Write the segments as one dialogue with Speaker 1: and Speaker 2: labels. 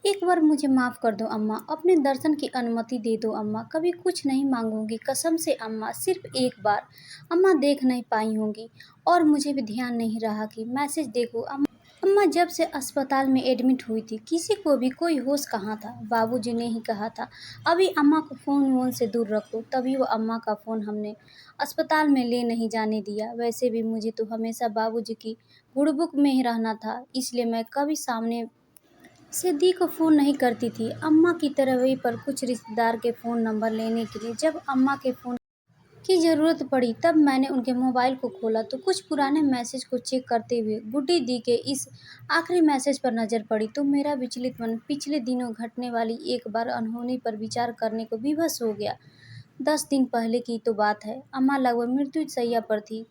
Speaker 1: एक बार मुझे माफ़ कर दो अम्मा, अपने दर्शन की अनुमति दे दो अम्मा, कभी कुछ नहीं मांगूंगी कसम से अम्मा, सिर्फ एक बार। अम्मा देख नहीं पाई होंगी और मुझे भी ध्यान नहीं रहा कि मैसेज देखो अम्मा। अम्मा जब से अस्पताल में एडमिट हुई थी किसी को भी कोई होश कहाँ था। बाबूजी ने ही कहा था अभी अम्मा को फ़ोन वोन से दूर रखो, तभी वो अम्मा का फ़ोन हमने अस्पताल में ले नहीं जाने दिया। वैसे भी मुझे तो हमेशा बाबूजी की गुड़बुक में ही रहना था, इसलिए मैं कभी सामने से दी को फ़ोन नहीं करती थी। अम्मा की तरह वही पर कुछ रिश्तेदार के फ़ोन नंबर लेने के लिए जब अम्मा के फ़ोन की ज़रूरत पड़ी तब मैंने उनके मोबाइल को खोला तो कुछ पुराने मैसेज को चेक करते हुए गुड्डी दी के इस आखिरी मैसेज पर नज़र पड़ी तो मेरा विचलित मन पिछले दिनों घटने वाली एक बार अनहोनी पर विचार करने को विवश हो गया। 10 दिन पहले की तो बात है, अम्मा लगभग मृत्यु शैया पर थी।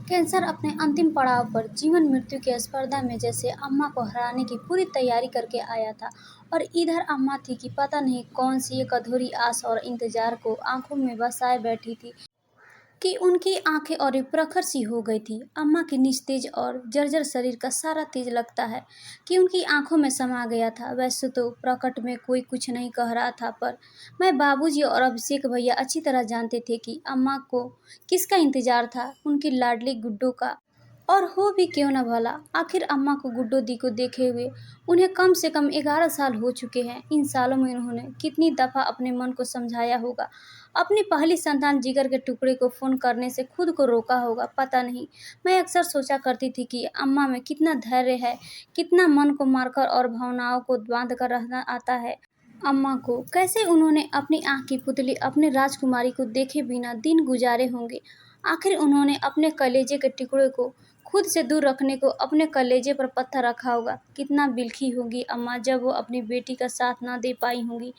Speaker 1: कैंसर अपने अंतिम पड़ाव पर जीवन मृत्यु की स्पर्धा में जैसे अम्मा को हराने की पूरी तैयारी करके आया था और इधर अम्मा थी कि पता नहीं कौन सी एक अधूरी आस और इंतजार को आंखों में बसाए बैठी थी कि उनकी आंखें और प्रखर सी हो गई थी। अम्मा की निस्तेज और जर्जर शरीर का सारा तेज लगता है कि उनकी आंखों में समा गया था। वैसे तो प्रकट में कोई कुछ नहीं कह रहा था पर मैं बाबूजी और अभिषेक भैया अच्छी तरह जानते थे कि अम्मा को किसका इंतजार था, उनकी लाडली गुड्डो का। और हो भी क्यों न भला, आखिर अम्मा को गुड्डो दी को देखे हुए उन्हें कम से कम 11 साल हो चुके हैं। इन सालों में उन्होंने कितनी दफ़ा अपने मन को समझाया होगा, अपनी पहली संतान जिगर के टुकड़े को फ़ोन करने से खुद को रोका होगा, पता नहीं। मैं अक्सर सोचा करती थी कि अम्मा में कितना धैर्य है, कितना मन को मारकर और भावनाओं को बांध कर रहना आता है। अम्मा को कैसे उन्होंने अपनी आँख की पुतली अपने राजकुमारी को देखे बिना दिन गुजारे होंगे। आखिर उन्होंने अपने कलेजे के टुकड़े को खुद से दूर रखने को अपने कलेजे पर पत्थर रखा होगा। कितना बिलखी होंगी अम्मा जब वो अपनी बेटी का साथ ना दे पाई होंगी।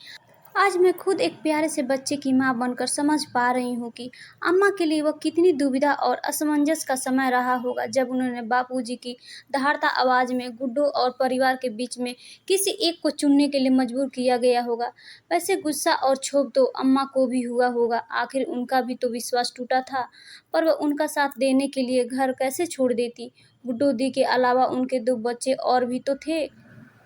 Speaker 1: आज मैं खुद एक प्यारे से बच्चे की माँ बनकर समझ पा रही हूँ कि अम्मा के लिए वह कितनी दुविधा और असमंजस का समय रहा होगा जब उन्होंने बापूजी की दहाड़ता आवाज़ में गुड्डो और परिवार के बीच में किसी एक को चुनने के लिए मजबूर किया गया होगा। वैसे गुस्सा और क्षोभ तो अम्मा को भी हुआ होगा, आखिर उनका भी तो विश्वास टूटा था। पर वह उनका साथ देने के लिए घर कैसे छोड़ देती। गुड्डो दी के अलावा उनके 2 बच्चे और भी तो थे,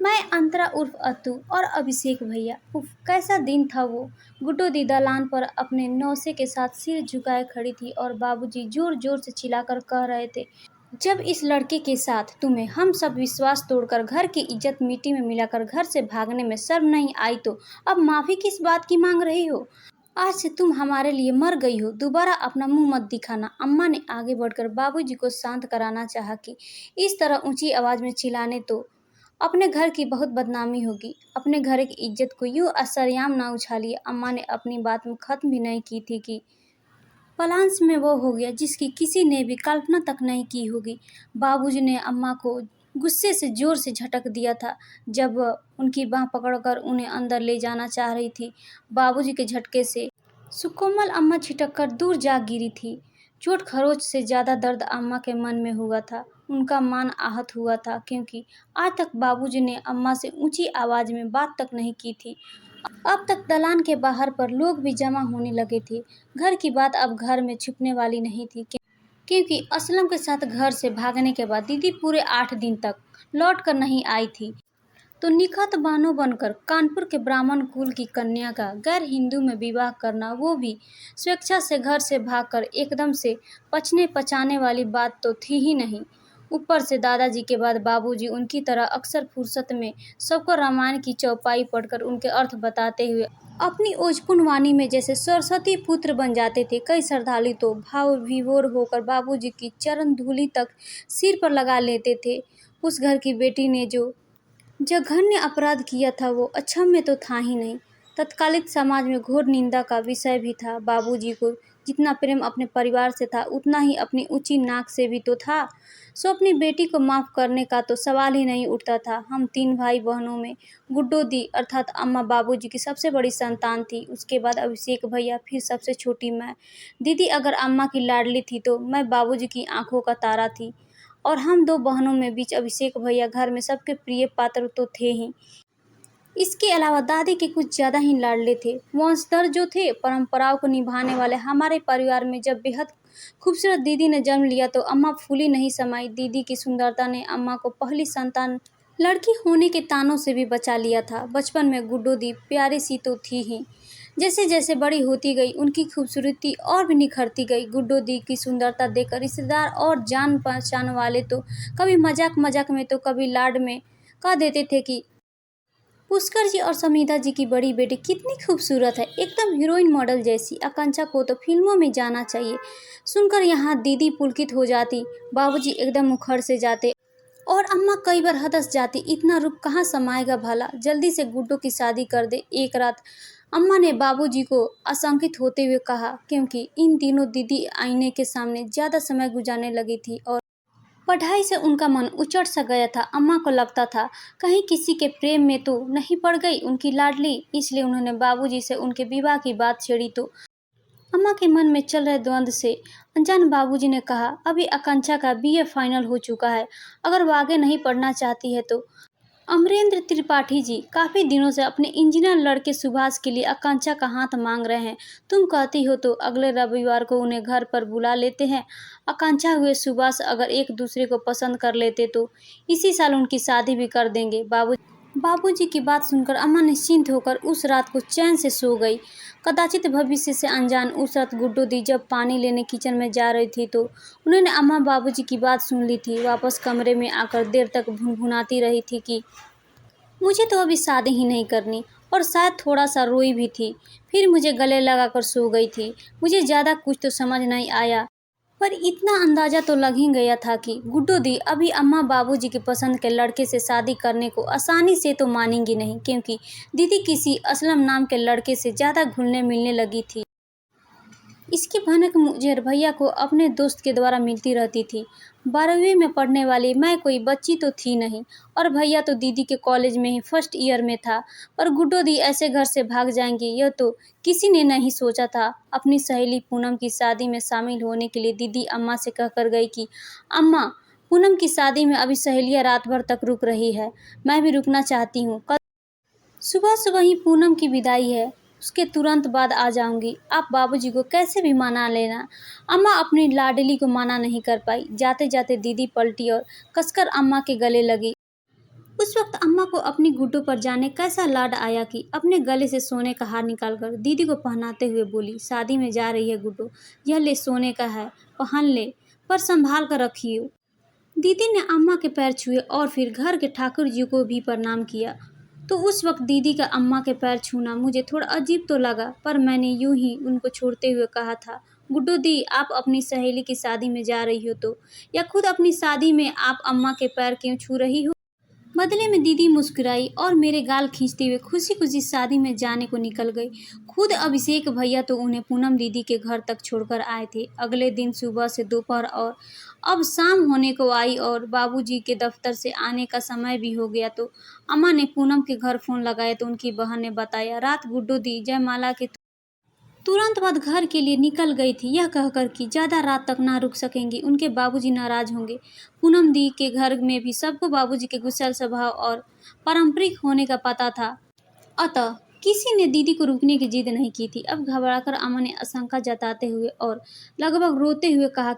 Speaker 1: मैं अंतरा उर्फ अत्तू और अभिषेक भैया। उफ कैसा दिन था वो। गुड्डो दी दलान पर अपने नौसे के साथ सिर झुकाए खड़ी थी और बाबूजी जोर जोर से चिल्लाकर कह रहे थे जब इस लड़के के साथ तुम्हें हम सब विश्वास तोड़कर घर की इज्जत मिट्टी में मिलाकर घर से भागने में शर्म नहीं आई तो अब माफ़ी किस बात की मांग रही हो। आज से तुम हमारे लिए मर गई हो, दोबारा अपना मुंह मत दिखाना। अम्मा ने आगे बढ़कर बाबूजी को शांत कराना चाहा कि इस तरह ऊंची आवाज़ में चिल्लाने तो अपने घर की बहुत बदनामी होगी, अपने घर की इज्जत को यूं असरयाम ना उछालिए। अम्मा ने अपनी बात में ख़त्म भी नहीं की थी कि पलांस में वो हो गया जिसकी किसी ने भी कल्पना तक नहीं की होगी। बाबूजी ने अम्मा को गुस्से से जोर से झटक दिया था जब वह उनकी बाह पकड़कर उन्हें अंदर ले जाना चाह रही थी। बाबूजी के झटके से सुकोमल अम्मा छिटक कर दूर जा गिरी थी। चोट खरोच से ज़्यादा दर्द अम्मा के मन में हुआ था। उनका मान आहत हुआ था क्योंकि आज तक बाबूजी ने अम्मा से ऊंची आवाज़ में बात तक नहीं की थी। अब तक दलान के बाहर पर लोग भी जमा होने लगे थे। घर की बात अब घर में छुपने वाली नहीं थी क्योंकि असलम के साथ घर से भागने के बाद दीदी पूरे 8 दिन तक लौट कर नहीं आई थी। तो निखत बानो बनकर कानपुर के ब्राह्मण कुल की कन्या का गैर हिंदू में विवाह करना, वो भी स्वेच्छा से घर से भागकर, एकदम से पचने पचाने वाली बात तो थी ही नहीं। ऊपर से दादाजी के बाद बाबूजी उनकी तरह अक्सर फुर्सत में सबको रामायण की चौपाई पढ़कर उनके अर्थ बताते हुए अपनी ओजपुन वाणी में जैसे सरस्वती पुत्र बन जाते थे। कई श्रद्धालु तो भाव विभोर होकर बाबूजी की चरण धूलि तक सिर पर लगा लेते थे। उस घर की बेटी ने जो जघन्य अपराध किया था वो अक्षम्य तो था ही नहीं, तत्कालिक समाज में घोर निंदा का विषय भी था। बाबूजी को जितना प्रेम अपने परिवार से था उतना ही अपनी ऊंची नाक से भी तो था। सो अपनी बेटी को माफ़ करने का तो सवाल ही नहीं उठता था। हम 3 भाई बहनों में गुड्डो दी अर्थात अम्मा बाबूजी की सबसे बड़ी संतान थी। उसके बाद अभिषेक भैया, फिर सबसे छोटी मैं। दीदी अगर अम्मा की लाडली थी तो मैं बाबूजी की आंखों का तारा थी और हम 2 बहनों में बीच अभिषेक भैया घर में सबके प्रिय पात्र तो थे ही। इसके अलावा दादी के कुछ ज़्यादा ही लाडले थे। वंशधर जो थे, परंपराओं को निभाने वाले। हमारे परिवार में जब बेहद खूबसूरत दीदी ने जन्म लिया तो अम्मा फूली नहीं समाई। दीदी की सुंदरता ने अम्मा को पहली संतान लड़की होने के तानों से भी बचा लिया था। बचपन में गुड्डो दी प्यारी सी तो थी ही, जैसे जैसे बड़ी होती गई उनकी खूबसूरती और भी निखरती गई। गुड्डो दी की सुंदरता देखकर रिश्तेदार और जान पहचान वाले तो कभी मजाक मजाक में तो कभी लाड में कह देते थे कि पुष्कर जी और समीधा जी की बड़ी बेटी कितनी खूबसूरत है, एकदम हीरोइन मॉडल जैसी। आकांक्षा को तो फिल्मों में जाना चाहिए। सुनकर यहाँ दीदी पुलकित हो जाती, बाबूजी एकदम मुखर से जाते और अम्मा कई बार हदस जाती, इतना रुक कहाँ समाएगा भला, जल्दी से गुड्डो की शादी कर दे। एक रात अम्मा ने बाबूजी को आशंकित होते हुए कहा, क्योंकि इन दिनों दीदी आईने के सामने ज़्यादा समय गुजारने लगी थी और पढ़ाई से उनका मन उचट सा गया था। अम्मा को लगता था कहीं किसी के प्रेम में तो नहीं पड़ गई उनकी लाडली, इसलिए उन्होंने बाबूजी से उनके विवाह की बात छेड़ी तो अम्मा के मन में चल रहे द्वंद्व से अनजान बाबूजी ने कहा, अभी आकांक्षा का बीए फाइनल हो चुका है, अगर वो आगे नहीं पढ़ना चाहती है तो अमरेंद्र त्रिपाठी जी काफ़ी दिनों से अपने इंजीनियर लड़के सुभाष के लिए आकांक्षा का हाथ मांग रहे हैं। तुम कहती हो तो अगले रविवार को उन्हें घर पर बुला लेते हैं। आकांक्षा हुए सुभाष अगर एक दूसरे को पसंद कर लेते तो इसी साल उनकी शादी भी कर देंगे। बाबूजी की बात सुनकर अम्मा निश्चिंत होकर उस रात को चैन से सो गई। कदाचित भविष्य से अनजान उस रात गुड्डो दी जब पानी लेने किचन में जा रही थी तो उन्होंने अम्मा बाबूजी की बात सुन ली थी। वापस कमरे में आकर देर तक भुनभुनाती रही थी कि मुझे तो अभी शादी ही नहीं करनी, और शायद थोड़ा सा रोई भी थी। फिर मुझे गले लगाकर सो गई थी। मुझे ज़्यादा कुछ तो समझ नहीं आया, पर इतना अंदाजा तो लग ही गया था कि गुड्डो दी अभी अम्मा बाबूजी की पसंद के लड़के से शादी करने को आसानी से तो मानेंगी नहीं, क्योंकि दीदी किसी असलम नाम के लड़के से ज़्यादा घुलने मिलने लगी थी। इसकी भनक मुझे भैया को अपने दोस्त के द्वारा मिलती रहती थी। 12वीं में पढ़ने वाली मैं कोई बच्ची तो थी नहीं, और भैया तो दीदी के कॉलेज में ही फर्स्ट ईयर में था। पर गुड्डो दी ऐसे घर से भाग जाएंगी यह तो किसी ने नहीं सोचा था। अपनी सहेली पूनम की शादी में शामिल होने के लिए दीदी अम्मा से कहकर गई कि अम्मा, पूनम की शादी में अभी सहेलियाँ रात भर तक रुक रही है, मैं भी रुकना चाहती हूँ। कल सुबह सुबह ही पूनम की विदाई है, उसके तुरंत बाद आ जाऊंगी। आप बाबूजी को कैसे भी मना लेना। अम्मा अपनी लाडली को मना नहीं कर पाई। जाते जाते दीदी पलटी और कसकर अम्मा के गले लगी। उस वक्त अम्मा को अपनी गुड्डो पर जाने कैसा लाड आया कि अपने गले से सोने का हार निकालकर दीदी को पहनाते हुए बोली, शादी में जा रही है गुड्डो, यह ले सोने का है, पहन ले, पर संभाल कर रखियो। दीदी ने अम्मा के पैर छुए और फिर घर के ठाकुर जी को भी प्रणाम किया। तो उस वक्त दीदी का अम्मा के पैर छूना मुझे थोड़ा अजीब तो लगा, पर मैंने यूं ही उनको छोड़ते हुए कहा था, गुड्डो दी, आप अपनी सहेली की शादी में जा रही हो तो, या खुद अपनी शादी में आप अम्मा के पैर क्यों छू रही हो। बदले में दीदी मुस्कुराई और मेरे गाल खींचते हुए खुशी खुशी शादी में जाने को निकल गई। खुद अभिषेक भैया तो उन्हें पूनम दीदी के घर तक छोड़कर आए थे। अगले दिन सुबह से दोपहर और अब शाम होने को आई और बाबूजी के दफ्तर से आने का समय भी हो गया तो अम्मा ने पूनम के घर फ़ोन लगाया तो उनकी बहन ने बताया, रात गुड्डो दी जयमाला के तुरंत बाद घर के लिए निकल गई थी, यह कहकर कि ज़्यादा रात तक ना रुक सकेंगी, उनके बाबूजी नाराज़ होंगे। पूनम दी के घर में भी सबको बाबूजी के गुस्सैल स्वभाव और पारंपरिक होने का पता था, अतः किसी ने दीदी को रुकने की जिद नहीं की थी। अब घबराकर अम्मा ने आशंका जताते हुए और लगभग रोते हुए कहा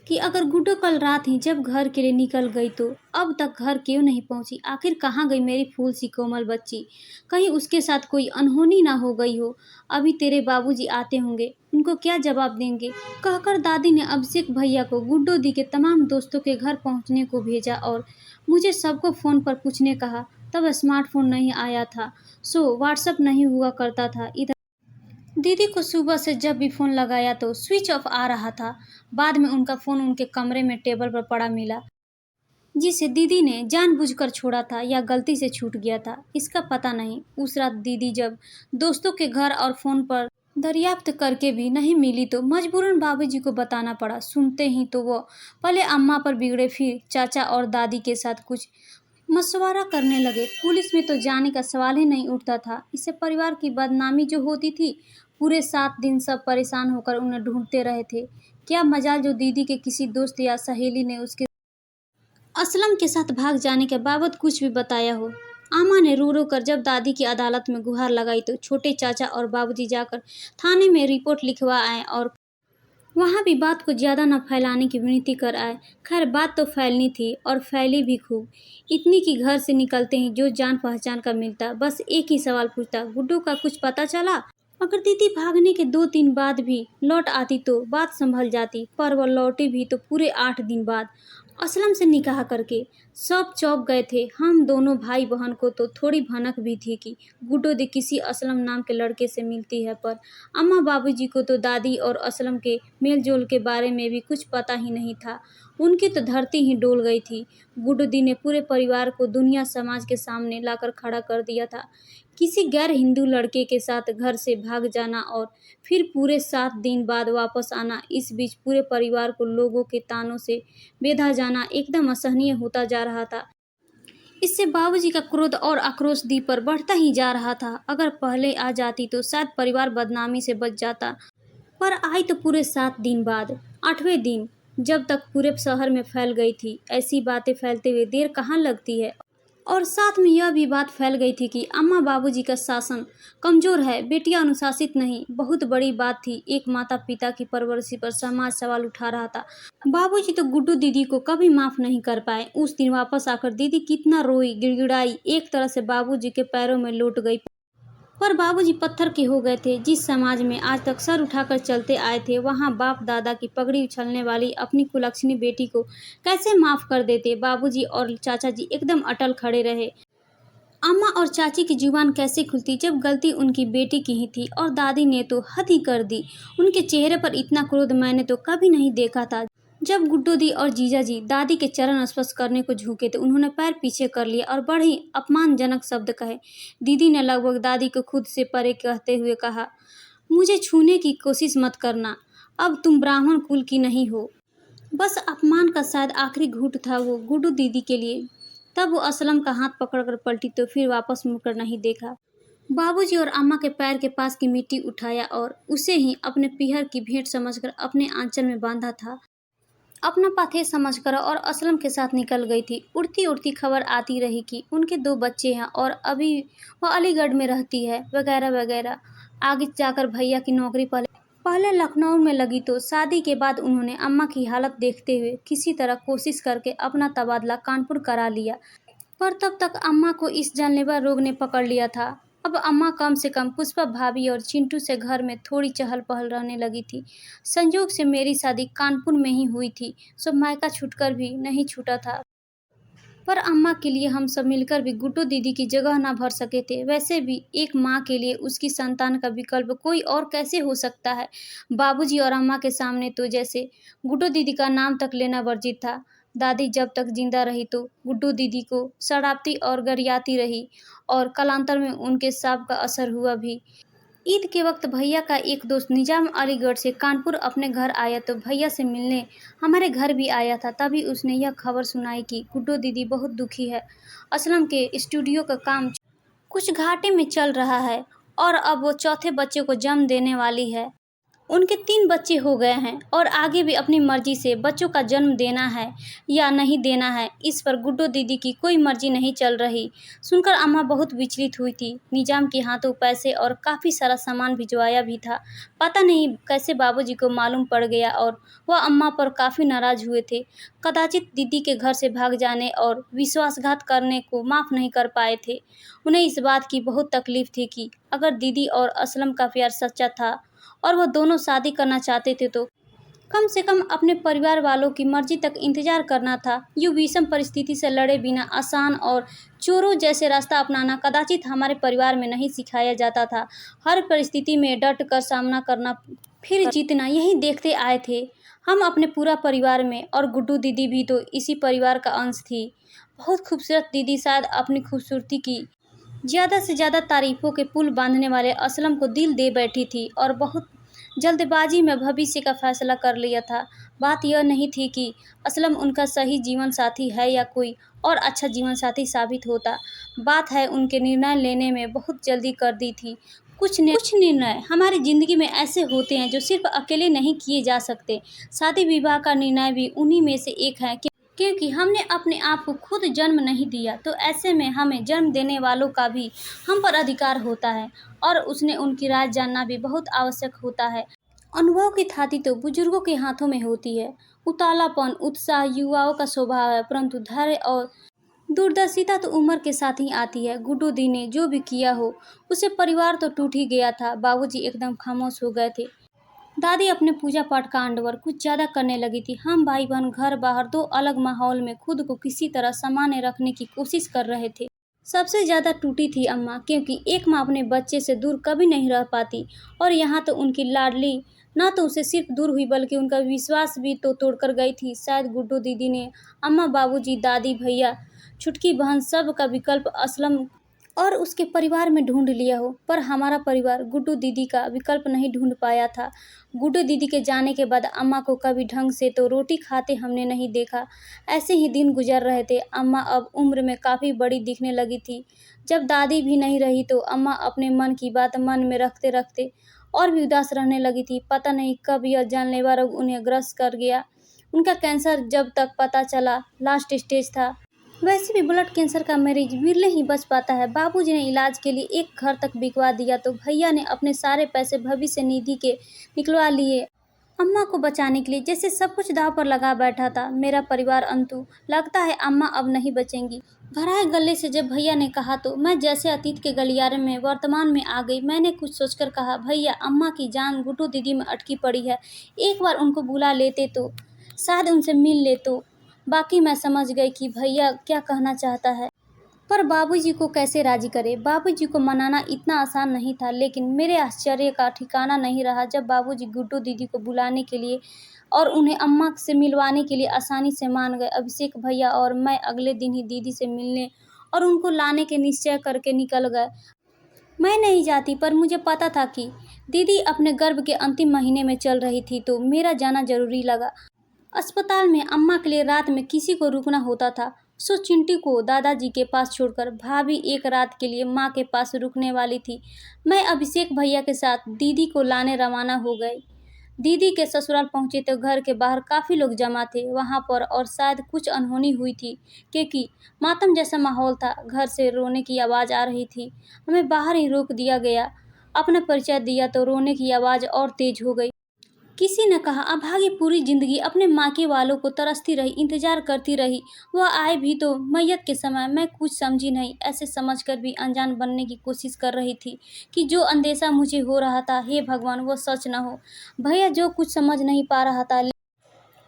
Speaker 1: कि अगर गुड्डो कल रात ही जब घर के लिए निकल गई तो अब तक घर क्यों नहीं पहुंची, आखिर कहाँ गई मेरी फूल सी कोमल बच्ची, कहीं उसके साथ कोई अनहोनी ना हो गई हो। अभी तेरे बाबूजी आते होंगे, उनको क्या जवाब देंगे। कहकर दादी ने अभिषेक भैया को गुड्डो दी के तमाम दोस्तों के घर पहुंचने को भेजा और मुझे सबको फ़ोन पर पूछने कहा। तब स्मार्टफोन नहीं आया था, सो व्हाट्सएप नहीं हुआ करता था। इधर दीदी को सुबह से जब भी फ़ोन लगाया तो स्विच ऑफ आ रहा था। बाद में उनका फ़ोन उनके कमरे में टेबल पर पड़ा मिला, जिसे दीदी ने जानबूझकर छोड़ा था या गलती से छूट गया था, इसका पता नहीं। उस रात दीदी जब दोस्तों के घर और फ़ोन पर दरियाफ्त करके भी नहीं मिली तो मजबूरन बाबूजी को बताना पड़ा। सुनते ही तो वो पहले अम्मा पर बिगड़े, फिर चाचा और दादी के साथ कुछ मशवरा करने लगे। पुलिस में तो जाने का सवाल ही नहीं उठता था, इससे परिवार की बदनामी जो होती थी। पूरे 7 दिन सब परेशान होकर उन्हें ढूंढते रहे थे। क्या मजाल जो दीदी के किसी दोस्त या सहेली ने उसके असलम के साथ भाग जाने के बाबत कुछ भी बताया हो। आमा ने रो रो कर जब दादी की अदालत में गुहार लगाई तो छोटे चाचा और बाबूजी जाकर थाने में रिपोर्ट लिखवा आए और वहाँ भी बात को ज़्यादा न फैलाने की विनती कर आए। खैर बात तो फैलनी थी और फैली भी खूब। इतनी कि घर से निकलते ही जो जान पहचान का मिलता बस एक ही सवाल पूछता, गुड्डू का कुछ पता चला? अगर दीदी भागने के 2 दिन बाद भी लौट आती तो बात संभल जाती, पर वह लौटी भी तो पूरे 8 दिन बाद, असलम से निकाह करके। सब चौंक गए थे। हम दोनों भाई बहन को तो थोड़ी भनक भी थी कि गुड्डो दी किसी असलम नाम के लड़के से मिलती है, पर अम्मा बाबूजी को तो दादी और असलम के मेल जोल के बारे में भी कुछ पता ही नहीं था। उनकी तो धरती ही डोल गई थी। गुड्डो दी ने पूरे परिवार को दुनिया समाज के सामने लाकर खड़ा कर दिया था। किसी गैर हिंदू लड़के के साथ घर से भाग जाना और फिर पूरे 7 दिन बाद वापस आना, इस बीच पूरे परिवार को लोगों के तानों से बेधा जाना एकदम असहनीय होता जा रहा था। इससे बाबूजी का क्रोध और आक्रोश दी पर बढ़ता ही जा रहा था। अगर पहले आ जाती तो शायद परिवार बदनामी से बच जाता, पर आई तो पूरे 7 दिन बाद। 8वें दिन जब तक पूरे शहर में फैल गई थी। ऐसी बातें फैलते हुए देर कहाँ लगती है। और साथ में यह भी बात फैल गई थी कि अम्मा बाबूजी का शासन कमजोर है, बेटियां अनुशासित नहीं। बहुत बड़ी बात थी। एक माता पिता की परवरिश पर समाज सवाल उठा रहा था। बाबूजी तो गुड्डू दीदी को कभी माफ नहीं कर पाए। उस दिन वापस आकर दीदी कितना रोई, गिड़गिड़ाई, एक तरह से बाबूजी के पैरों में लौट गई। पर बाबूजी पत्थर के हो गए थे। जिस समाज में आज तक सर उठाकर चलते आए थे, वहाँ बाप दादा की पगड़ी उछलने वाली अपनी कुलक्षणी बेटी को कैसे माफ कर देते। बाबूजी और चाचा जी एकदम अटल खड़े रहे। अम्मा और चाची की जुबान कैसे खुलती जब गलती उनकी बेटी की ही थी। और दादी ने तो हद ही कर दी। उनके चेहरे पर इतना क्रोध मैंने तो कभी नहीं देखा था। जब गुड्डू दी और जीजा जी दादी के चरण स्पर्श करने को झुके तो उन्होंने पैर पीछे कर लिए और बड़े ही अपमानजनक शब्द कहे। दीदी ने लगभग दादी को खुद से परे कहते हुए कहा, मुझे छूने की कोशिश मत करना, अब तुम ब्राह्मण कुल की नहीं हो। बस अपमान का शायद आखिरी घूंट था वो गुड्डू दीदी के लिए। तब वो असलम का हाथ पकड़कर पलटी तो फिर वापस मुड़कर नहीं देखा। बाबूजी और अम्मा के पैर के पास की मिट्टी उठाया और उसे ही अपने पीहर की भेंट समझकर अपने आंचल में बांधा था। अपना पाथे समझकर और असलम के साथ निकल गई थी। उड़ती उड़ती खबर आती रही कि उनके 2 बच्चे हैं और अभी वह अलीगढ़ में रहती है, वगैरह वगैरह। आगे जाकर भैया की नौकरी पहले लखनऊ में लगी तो शादी के बाद उन्होंने अम्मा की हालत देखते हुए किसी तरह कोशिश करके अपना तबादला कानपुर करा लिया। पर तब तक अम्मा को इस जानलेवा रोग ने पकड़ लिया था। अब अम्मा कम से कम पुष्पा भाभी और चिंटू से घर में थोड़ी चहल पहल रहने लगी थी। संयोग से मेरी शादी कानपुर में ही हुई थी, सो मायका छूटकर भी नहीं छूटा था। पर अम्मा के लिए हम सब मिलकर भी गुड्डू दीदी की जगह ना भर सके थे। वैसे भी एक माँ के लिए उसकी संतान का विकल्प कोई और कैसे हो सकता है। बाबूजी और अम्मा के सामने तो जैसे गुड्डू दीदी का नाम तक लेना वर्जित था। दादी जब तक जिंदा रही तो गुड्डू दीदी को सड़ापती और गरियाती रही और कालांतर में उनके शाप का असर हुआ भी। ईद के वक्त भैया का एक दोस्त निजाम अलीगढ़ से कानपुर अपने घर आया तो भैया से मिलने हमारे घर भी आया था। तभी उसने यह खबर सुनाई कि गुड्डू दीदी बहुत दुखी है। असलम के स्टूडियो का काम कुछ घाटे में चल रहा है और अब वो चौथे बच्चे को जन्म देने वाली है। उनके 3 बच्चे हो गए हैं और आगे भी अपनी मर्जी से बच्चों का जन्म देना है या नहीं देना है, इस पर गुड्डू दीदी की कोई मर्जी नहीं चल रही। सुनकर अम्मा बहुत विचलित हुई थी। निजाम के हाथों पैसे और काफ़ी सारा सामान भिजवाया भी था। पता नहीं कैसे बाबूजी को मालूम पड़ गया और वह अम्मा पर काफ़ी नाराज़ हुए थे। कदाचित दीदी के घर से भाग जाने और विश्वासघात करने को माफ़ नहीं कर पाए थे। उन्हें इस बात की बहुत तकलीफ थी कि अगर दीदी और असलम का प्यार सच्चा था और वह दोनों शादी करना चाहते थे तो कम से कम अपने परिवार वालों की मर्जी तक इंतजार करना था। यूँ विषम परिस्थिति से लड़े बिना आसान और चोरों जैसे रास्ता अपनाना कदाचित हमारे परिवार में नहीं सिखाया जाता था। हर परिस्थिति में डट कर सामना करना फिर जीतना, यही देखते आए थे हम अपने पूरा परिवार में। और गुड्डू दीदी भी तो इसी परिवार का अंश थी। बहुत खूबसूरत दीदी शायद अपनी खूबसूरती की ज़्यादा से ज़्यादा तारीफों के पुल बांधने वाले असलम को दिल दे बैठी थी और बहुत जल्दबाजी में भविष्य का फैसला कर लिया था। बात यह नहीं थी कि असलम उनका सही जीवन साथी है या कोई और अच्छा जीवन साथी साबित होता। बात है उनके निर्णय लेने में बहुत जल्दी कर दी थी। कुछ निर्णय हमारी ज़िंदगी में ऐसे होते हैं जो सिर्फ अकेले नहीं किए जा सकते। शादी विवाह का निर्णय भी उन्हीं में से एक है क्योंकि हमने अपने आप को खुद जन्म नहीं दिया, तो ऐसे में हमें जन्म देने वालों का भी हम पर अधिकार होता है और उसने उनकी राय जानना भी बहुत आवश्यक होता है। अनुभव की थाती तो बुजुर्गों के हाथों में होती है। उतालापन, उत्साह युवाओं का स्वभाव है, परंतु धैर्य और दूरदर्शिता तो उम्र के साथ ही आती है। गुड्डू दी ने जो भी किया हो, उसे परिवार तो टूट ही गया था। बाबूजी एकदम खामोश हो गए थे। दादी अपने पूजा पाठ का आंडवर कुछ ज्यादा करने लगी थी। हम भाई बहन घर बाहर दो अलग माहौल में खुद को किसी तरह सामान्य रखने की कोशिश कर रहे थे। सबसे ज्यादा टूटी थी अम्मा, क्योंकि एक माँ अपने बच्चे से दूर कभी नहीं रह पाती, और यहाँ तो उनकी लाडली ना तो उसे सिर्फ दूर हुई बल्कि उनका विश्वास भी तो तोड़कर गई थी। शायद गुड्डू दीदी ने अम्मा, बाबूजी, दादी, भैया, छुटकी बहन सब का विकल्प असलम और उसके परिवार में ढूंढ लिया हो, पर हमारा परिवार गुड्डू दीदी का विकल्प नहीं ढूंढ पाया था। गुड्डू दीदी के जाने के बाद अम्मा को कभी ढंग से तो रोटी खाते हमने नहीं देखा। ऐसे ही दिन गुजर रहे थे। अम्मा अब उम्र में काफ़ी बड़ी दिखने लगी थी। जब दादी भी नहीं रही तो अम्मा अपने मन की बात मन में रखते रखते और भी उदास रहने लगी थी। पता नहीं कब यह जानलेवा रोग उन्हें ग्रस्त कर गया। उनका कैंसर जब तक पता चला लास्ट स्टेज था। वैसे भी ब्लड कैंसर का मरीज विरले ही बच पाता है। बाबूजी ने इलाज के लिए एक घर तक बिकवा दिया तो भैया ने अपने सारे पैसे भविष्य निधि के निकलवा लिए। अम्मा को बचाने के लिए जैसे सब कुछ दांव पर लगा बैठा था मेरा परिवार। अंतु लगता है अम्मा अब नहीं बचेंगी। भराए गले से जब भैया ने कहा तो मैं जैसे अतीत के गलियारे में वर्तमान में आ गई। मैंने कुछ सोचकर कहा, भैया अम्मा की जान गुड्डू दीदी में अटकी पड़ी है। एक बार उनको बुला लेते तो शायद उनसे मिल ले तो। बाकी मैं समझ गई कि भैया क्या कहना चाहता है, पर बाबूजी को कैसे राजी करे। बाबूजी को मनाना इतना आसान नहीं था, लेकिन मेरे आश्चर्य का ठिकाना नहीं रहा जब बाबूजी गुड्डू दीदी को बुलाने के लिए और उन्हें अम्मा से मिलवाने के लिए आसानी से मान गए। अभिषेक भैया और मैं अगले दिन ही दीदी से मिलने और उनको लाने के निश्चय करके निकल गए। मैं नहीं जाती, पर मुझे पता था कि दीदी अपने गर्भ के अंतिम महीने में चल रही थी, तो मेरा जाना जरूरी लगा। अस्पताल में अम्मा के लिए रात में किसी को रुकना होता था, सो चिंटी को दादाजी के पास छोड़कर भाभी एक रात के लिए माँ के पास रुकने वाली थी। मैं अभिषेक भैया के साथ दीदी को लाने रवाना हो गई। दीदी के ससुराल पहुंचे तो घर के बाहर काफ़ी लोग जमा थे वहां पर, और शायद कुछ अनहोनी हुई थी क्योंकि मातम जैसा माहौल था। घर से रोने की आवाज़ आ रही थी। हमें बाहर ही रोक दिया गया। अपना परिचय दिया तो रोने की आवाज़ और तेज हो गई। किसी ने कहा, अभागी पूरी जिंदगी अपने मायके वालों को तरसती रही, इंतजार करती रही। वह आए भी तो मैयत के समय। मैं कुछ समझी नहीं, ऐसे समझकर भी अनजान बनने की कोशिश कर रही थी कि जो अंदेशा मुझे हो रहा था, हे भगवान वो सच न हो। भैया जो कुछ समझ नहीं पा रहा था,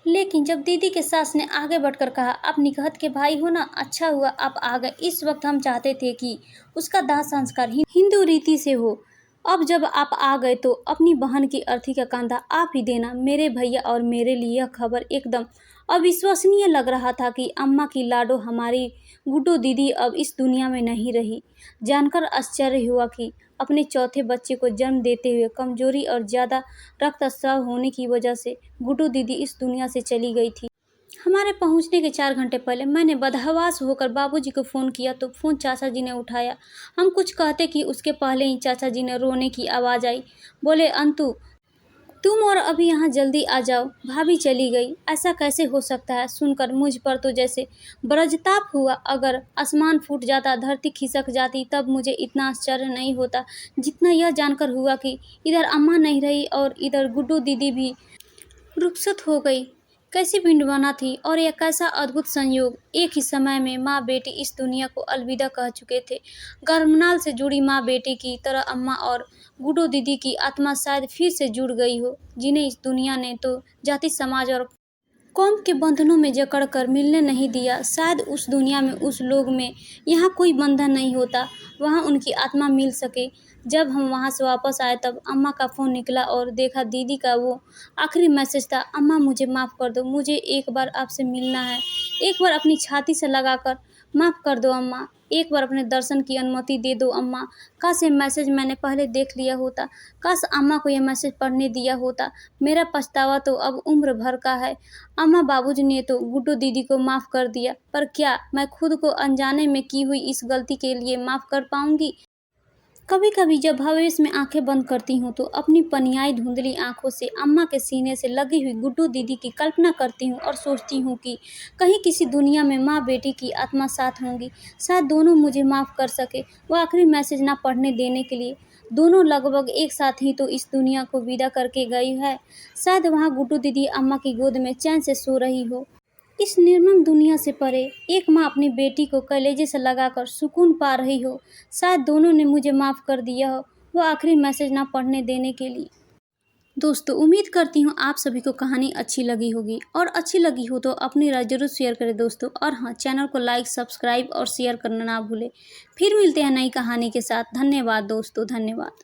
Speaker 1: लेकिन जब दीदी के सास ने आगे बढ़कर कहा, आप निकहत के भाई हो ना, अच्छा हुआ आप आ गए। इस वक्त हम चाहते थे कि उसका दाह संस्कार हिंदू रीति से हो। अब जब आप आ गए तो अपनी बहन की अर्थी का कंधा आप ही देना। मेरे भैया और मेरे लिए यह खबर एकदम अविश्वसनीय लग रहा था कि अम्मा की लाडो हमारी गुड्डू दीदी अब इस दुनिया में नहीं रही। जानकर आश्चर्य हुआ कि अपने चौथे बच्चे को जन्म देते हुए कमजोरी और ज़्यादा रक्तस्राव होने की वजह से गुड्डू दीदी इस दुनिया से चली गई थी। हमारे पहुंचने के 4 घंटे पहले मैंने बदहवास होकर बाबूजी को फ़ोन किया तो फ़ोन चाचा जी ने उठाया। हम कुछ कहते कि उसके पहले ही चाचा जी ने रोने की आवाज़ आई। बोले, अंतु तुम और अभी यहाँ जल्दी आ जाओ, भाभी चली गई। ऐसा कैसे हो सकता है? सुनकर मुझ पर तो जैसे ब्रजताप हुआ। अगर आसमान फूट जाता, धरती खिसक जाती, तब मुझे इतना आश्चर्य नहीं होता जितना यह जानकर हुआ कि इधर अम्मा नहीं रही और इधर गुड्डू दीदी भी रुखसत हो गई। कैसी भिंडवाना थी, और यह कैसा अद्भुत संयोग। एक ही समय में माँ बेटी इस दुनिया को अलविदा कह चुके थे। गर्भनाल से जुड़ी माँ बेटी की तरह अम्मा और गुड्डू दीदी की आत्मा शायद फिर से जुड़ गई हो, जिन्हें इस दुनिया ने तो जाति समाज और कौम के बंधनों में जकड़ कर मिलने नहीं दिया। शायद उस दुनिया में, उस लोग में यहाँ कोई बंधन नहीं होता, वहाँ उनकी आत्मा मिल सके। जब हम वहाँ से वापस आए तब अम्मा का फ़ोन निकला और देखा दीदी का वो आखिरी मैसेज था, अम्मा मुझे माफ़ कर दो, मुझे एक बार आपसे मिलना है। एक बार अपनी छाती से लगाकर माफ़ कर दो अम्मा, एक बार अपने दर्शन की अनुमति दे दो अम्मा। काश ये मैसेज मैंने पहले देख लिया होता, काश अम्मा को यह मैसेज पढ़ने दिया होता। मेरा पछतावा तो अब उम्र भर का है। अम्मा बाबूजी ने तो गुड्डू दीदी को माफ़ कर दिया, पर क्या मैं खुद को अनजाने में की हुई इस गलती के लिए माफ़ कर पाऊंगी? कभी कभी जब भविष्य में आंखें बंद करती हूँ तो अपनी पनियाई धुंधली आंखों से अम्मा के सीने से लगी हुई गुड्डू दीदी की कल्पना करती हूँ और सोचती हूँ कि कहीं किसी दुनिया में माँ बेटी की आत्मा साथ होंगी। शायद दोनों मुझे माफ़ कर सके। वो आखिरी मैसेज ना पढ़ने देने के लिए। दोनों लगभग एक साथ ही तो इस दुनिया को विदा करके गई है। शायद वहाँ गुड्डू दीदी अम्मा की गोद में चैन से सो रही हो। इस निर्मम दुनिया से परे एक माँ अपनी बेटी को कलेजे से लगाकर सुकून पा रही हो। शायद दोनों ने मुझे माफ़ कर दिया हो वो आखिरी मैसेज ना पढ़ने देने के लिए। दोस्तों, उम्मीद करती हूँ आप सभी को कहानी अच्छी लगी होगी, और अच्छी लगी हो तो अपनी राय जरूर शेयर करें दोस्तों। और हाँ, चैनल को लाइक, सब्सक्राइब और शेयर करना ना भूलें। फिर मिलते हैं नई कहानी के साथ। धन्यवाद दोस्तों, धन्यवाद।